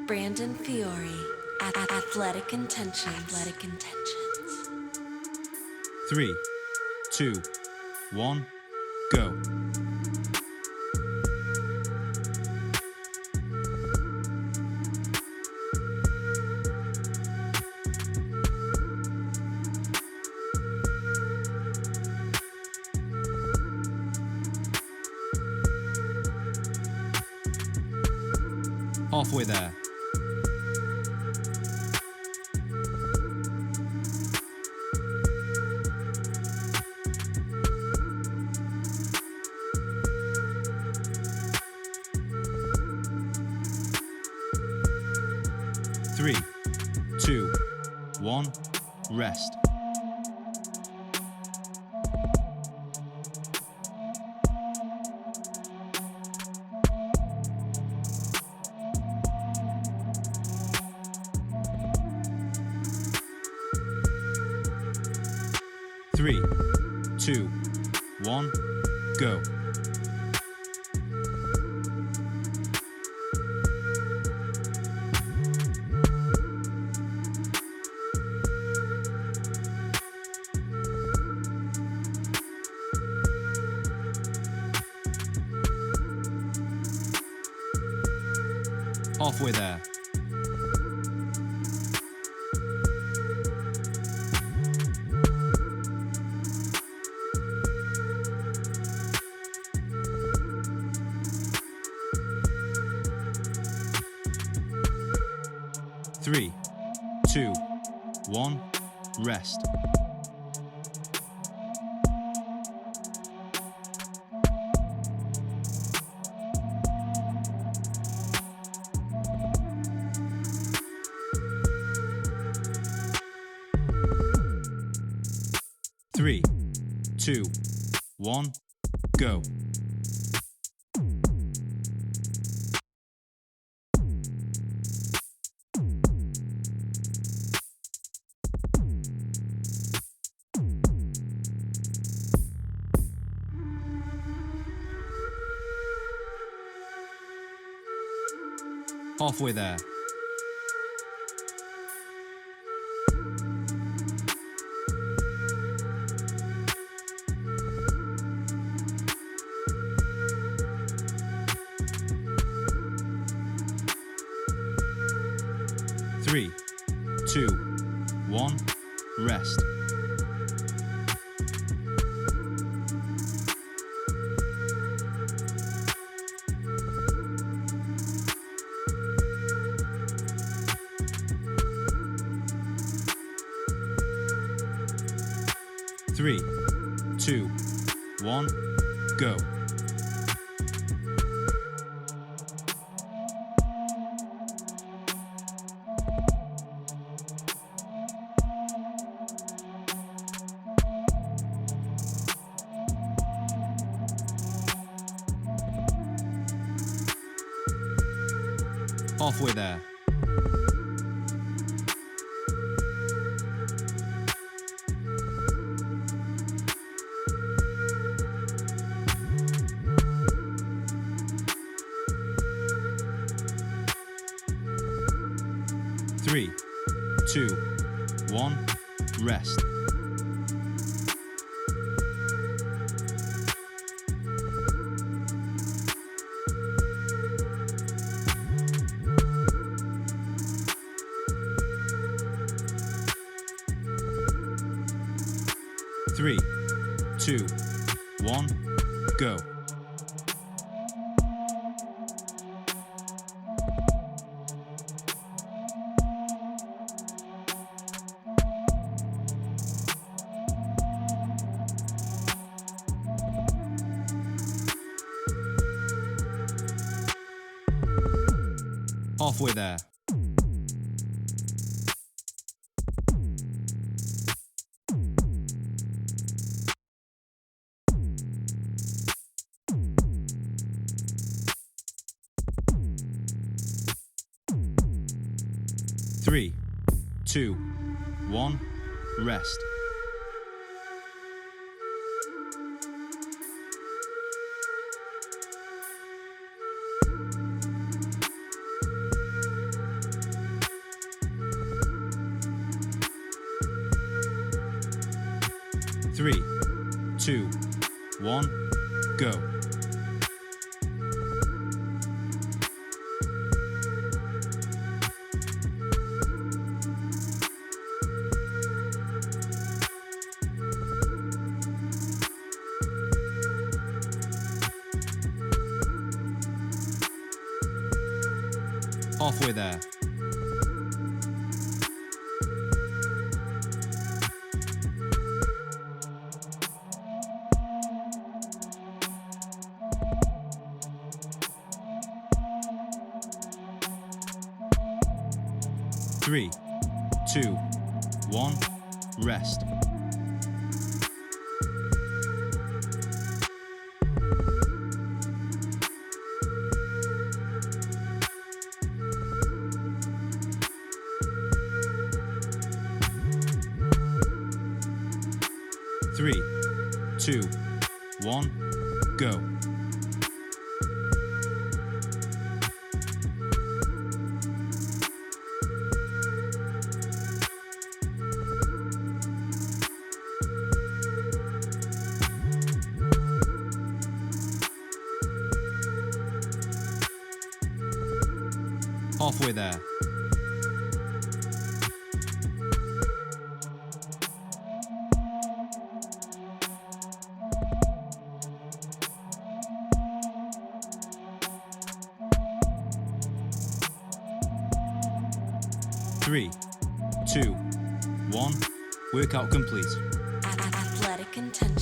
Brandon Fiore at Athletic Intentions. Athletic Intentions. 3, 2, 1, go. Halfway there. Three, two, one, rest. Three, two, one, go. Halfway there. Three, two, one, rest. Three, two, one, go. Halfway there. Three, two, one, rest. Three, two, one, go. Halfway there. Three, two, one, rest. Three, two, one, go. Halfway there. Three, two, one, rest. 3, 2, 1, go. 'Halfway there. 3, 2, 1, rest. 3, 2, 1, go. 'Halfway there. 3, 2, 1, workout complete. Athletic intention.